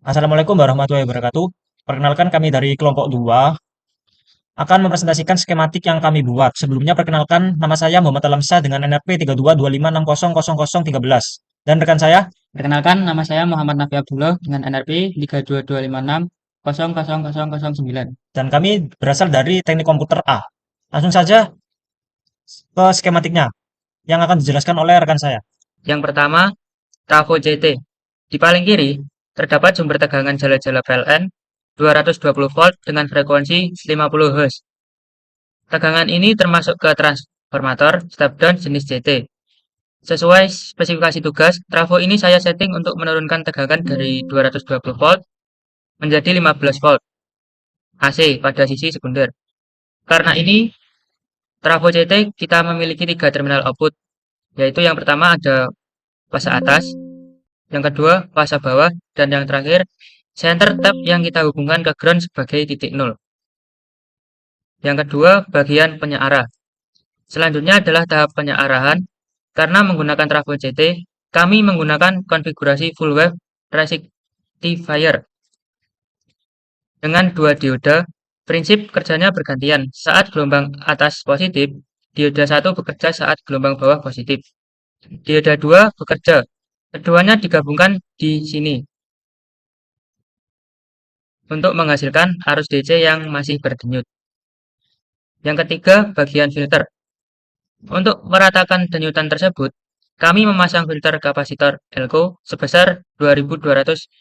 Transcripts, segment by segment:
Assalamualaikum warahmatullahi wabarakatuh. Perkenalkan kami dari kelompok 2 akan mempresentasikan skematik yang kami buat. Sebelumnya perkenalkan nama saya Muhammad Alamsyah dengan NRP 3225600013 dan rekan saya. Perkenalkan, nama saya Muhammad Nafi Abdullah dengan NRP 3225600009. Dan kami berasal dari Teknik Komputer A. Langsung saja ke skematiknya yang akan dijelaskan oleh rekan saya. Yang pertama, trafo CT. Di paling kiri, terdapat sumber tegangan jala-jala PLN 220 volt dengan frekuensi 50 Hz. Tegangan ini termasuk ke transformator step down jenis CT. Sesuai spesifikasi tugas, trafo ini saya setting untuk menurunkan tegangan dari 220 volt menjadi 15 volt AC pada sisi sekunder. Karena ini, trafo CT kita memiliki 3 terminal output, yaitu yang pertama ada fase atas, yang kedua fase bawah, dan yang terakhir center tap yang kita hubungkan ke ground sebagai titik nol. Yang kedua bagian penyearah. Selanjutnya adalah tahap penyearahan. Karena menggunakan trafo CT, kami menggunakan konfigurasi full wave rectifier dengan dua dioda. Prinsip kerjanya bergantian. Saat gelombang atas positif, dioda 1 bekerja saat gelombang bawah positif. Dioda 2 bekerja. Keduanya digabungkan di sini untuk menghasilkan arus DC yang masih berdenyut. Yang ketiga, bagian filter. Untuk meratakan denyutan tersebut, kami memasang filter kapasitor Elco sebesar 2200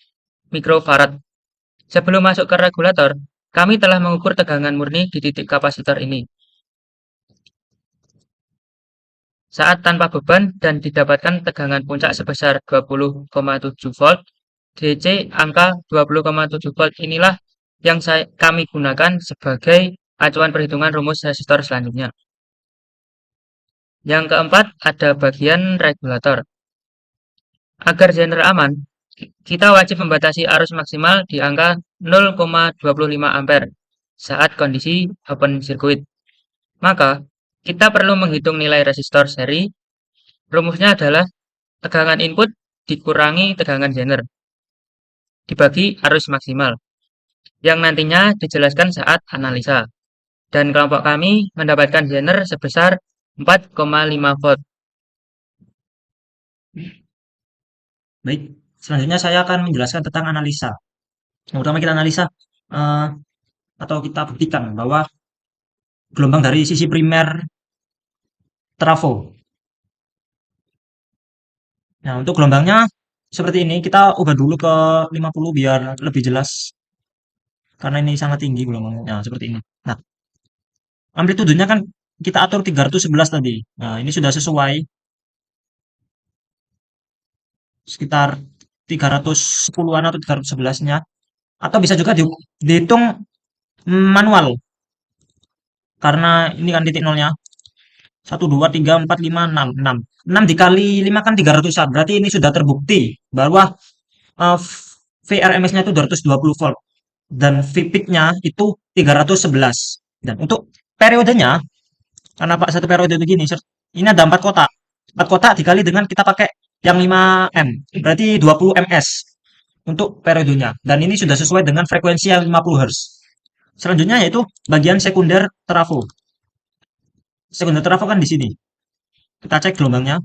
mikrofarad. Sebelum masuk ke regulator, kami telah mengukur tegangan murni di titik kapasitor ini saat tanpa beban dan didapatkan tegangan puncak sebesar 20,7 volt. DC angka 20,7 volt inilah yang kami gunakan sebagai acuan perhitungan rumus resistor selanjutnya. Yang keempat, ada bagian regulator. Agar genre aman, kita wajib membatasi arus maksimal di angka 0,25 ampere saat kondisi open circuit. Maka, kita perlu menghitung nilai resistor seri. Rumusnya adalah tegangan input dikurangi tegangan genre dibagi arus maksimal, yang nantinya dijelaskan saat analisa. Dan kelompok kami mendapatkan genre sebesar 4,5 volt. Baik, selanjutnya saya akan menjelaskan tentang analisa. Yang pertama kita analisa eh, atau kita buktikan bahwa gelombang dari sisi primer trafo. Nah, untuk gelombangnya seperti ini, kita ubah dulu ke 50 biar lebih jelas karena ini sangat tinggi gelombangnya. Nah, seperti ini. Nah, amplitudenya kan kita atur 311 tadi. Nah, ini sudah sesuai sekitar 310-an atau 311-nya. Atau bisa juga dihitung manual. Karena ini kan titik nolnya. 1, 2, 3, 4, 5, 6. 6 dikali 5 kan 300-an. Berarti ini sudah terbukti bahwa eh, VRMS-nya itu 220 volt. Dan VPIC-nya itu 311. Dan untuk periodenya, karena Pak satu periode begini, ini ada 4 kotak. 4 kotak dikali dengan kita pakai yang 5M, berarti 20 ms untuk periodenya. Dan ini sudah sesuai dengan frekuensi yang 50 Hz. Selanjutnya yaitu bagian sekunder trafo. Sekunder trafo kan di sini. Kita cek gelombangnya.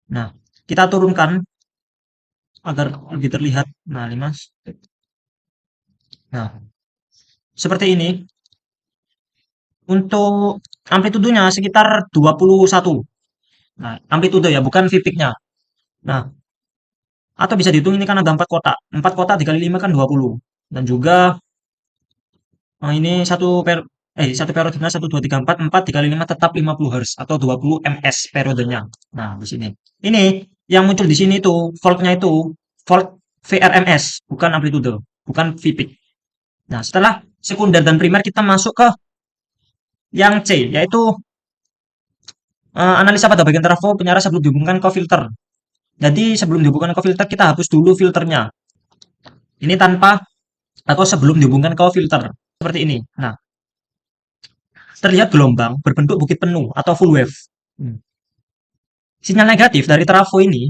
Nah, kita turunkan agar lebih terlihat. Nah, 5. Nah, seperti ini. Untuk amplitudenya sekitar 21. Nah, amplitude ya, bukan VPIC-nya. Nah, atau bisa dihitung ini kan ada 4 kotak. 4 kotak dikali 5 kan 20. Dan juga ini satu periodenya 1 2 3 4 dikali 5 tetap 50 Hz atau 20 ms periodenya. Nah, di sini. Ini yang muncul di sini itu voltnya itu volt VRMS, bukan amplitude, bukan VPIC. Nah, setelah sekunder dan primer kita masuk ke yang C, yaitu analisa pada bagian trafo penyarah sebelum dihubungkan ke filter. Jadi sebelum dihubungkan ke filter kita hapus dulu filternya. Ini tanpa atau sebelum dihubungkan ke filter seperti ini. Nah, terlihat gelombang berbentuk bukit penuh atau full wave. Sinyal negatif dari trafo ini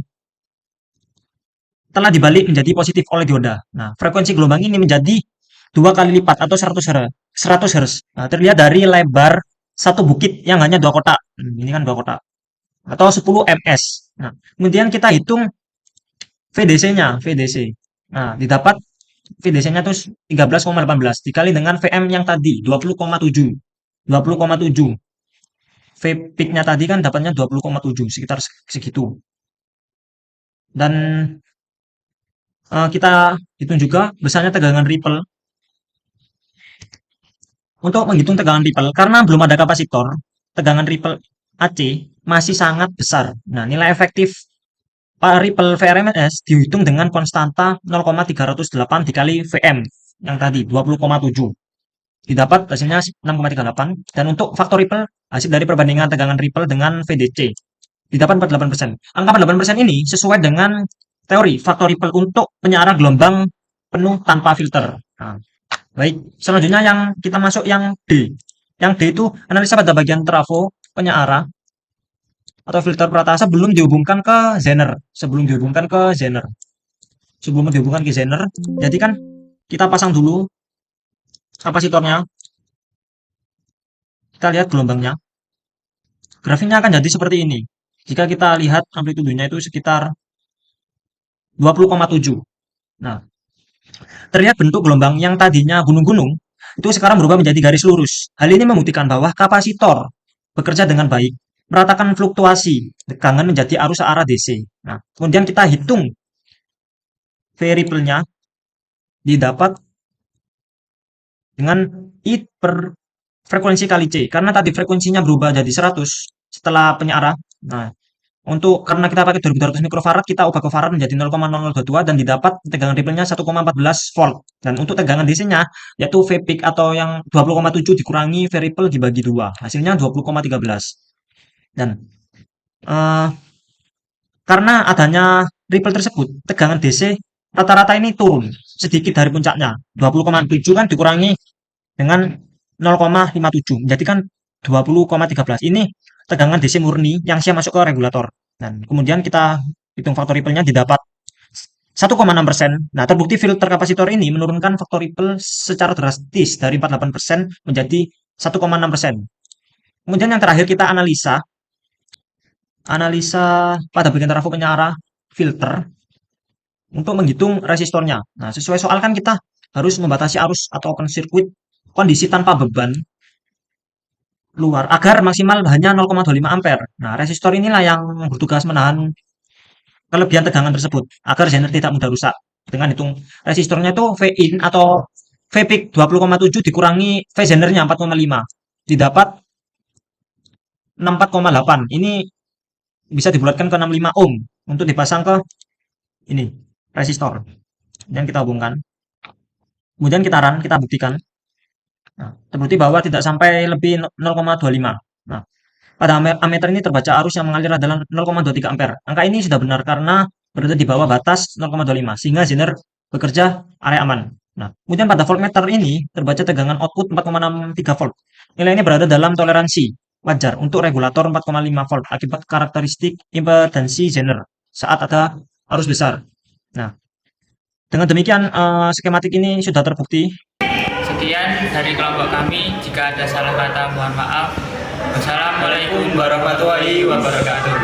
telah dibalik menjadi positif oleh dioda. Nah, frekuensi gelombang ini menjadi 2 kali lipat atau 100 Hz. Nah, terlihat dari lebar satu bukit yang hanya 2 kotak. Ini kan 2 kotak. Atau 10 ms. Nah, kemudian kita hitung VDC-nya, VDC. Nah, didapat VDC-nya itu 13,18 dikali dengan VM yang tadi 20,7. 20,7. V peak-nya tadi kan dapatnya 20,7, sekitar segitu. Dan kita hitung juga besarnya tegangan ripple. Untuk menghitung tegangan ripple, karena belum ada kapasitor, tegangan ripple AC masih sangat besar. Nah, nilai efektif ripple VRMS dihitung dengan konstanta 0,308 dikali VM yang tadi 20,7. Didapat hasilnya 6,38. Dan untuk faktor ripple, hasil dari perbandingan tegangan ripple dengan VDC, didapat 48%. Angka 48% ini sesuai dengan teori faktor ripple untuk penyiaran gelombang penuh tanpa filter. Nah, baik, selanjutnya yang kita masuk yang D. Yang D itu analisa pada bagian trafo penyiaran atau filter peratasa sebelum dihubungkan ke Zener. Sebelum dihubungkan ke Zener. Sebelum dihubungkan ke Zener, jadi kan kita pasang dulu kapasitornya. Kita lihat gelombangnya. Grafiknya akan jadi seperti ini. Jika kita lihat amplitudenya itu sekitar 20,7. Nah, terlihat bentuk gelombang yang tadinya gunung-gunung itu sekarang berubah menjadi garis lurus. Hal ini membuktikan bahwa kapasitor bekerja dengan baik, meratakan fluktuasi tegangan menjadi arus searah DC. Nah, kemudian kita hitung variable-nya, didapat dengan I per frekuensi kali C. Karena tadi frekuensinya berubah jadi 100 setelah penyiaran. Nah, karena kita pakai 2200 mikrofarad, kita ubah ke farad menjadi 0,0022 dan didapat tegangan ripple-nya 1,14 volt. Dan untuk tegangan DC-nya yaitu V peak atau yang 20,7 dikurangi V ripple dibagi 2. Hasilnya 20,13. Dan karena adanya ripple tersebut, tegangan DC rata-rata ini turun sedikit dari puncaknya. 20,7 kan dikurangi dengan 0,57 menjadikan 20,13. Ini tegangan DC murni yang siap masuk ke regulator. Dan kemudian kita hitung faktor ripple-nya, didapat 1,6%. Nah, terbukti filter kapasitor ini menurunkan faktor ripple secara drastis dari 48% menjadi 1,6%. Kemudian yang terakhir kita analisa pada bagian trafo penyiaran filter untuk menghitung resistornya. Nah, sesuai soal kan kita harus membatasi arus atau open circuit kondisi tanpa beban luar agar maksimal hanya 0,25 ampere. Nah, resistor inilah yang bertugas menahan kelebihan tegangan tersebut agar Zener tidak mudah rusak. Dengan hitung resistornya itu V in atau V peak 20,7 dikurangi V Zenernya 4,5. Didapat 64,8. Ini bisa dibulatkan ke 65 ohm untuk dipasang ke ini resistor yang kita hubungkan. Kemudian kita buktikan. Nah, terbukti bahwa tidak sampai lebih 0,25. Nah, pada ammeter ini terbaca arus yang mengalir adalah 0,23 ampere. Angka ini sudah benar karena berada di bawah batas 0,25 sehingga Zener bekerja area aman. Nah, kemudian pada voltmeter ini terbaca tegangan output 4,63 volt. Nilai ini berada dalam toleransi wajar untuk regulator 4,5 volt akibat karakteristik impedansi Zener saat ada arus besar. Nah, dengan demikian skematik ini sudah terbukti. Sekian dari kelompok kami. Jika ada salah kata, mohon maaf. Wassalamualaikum warahmatullahi wabarakatuh.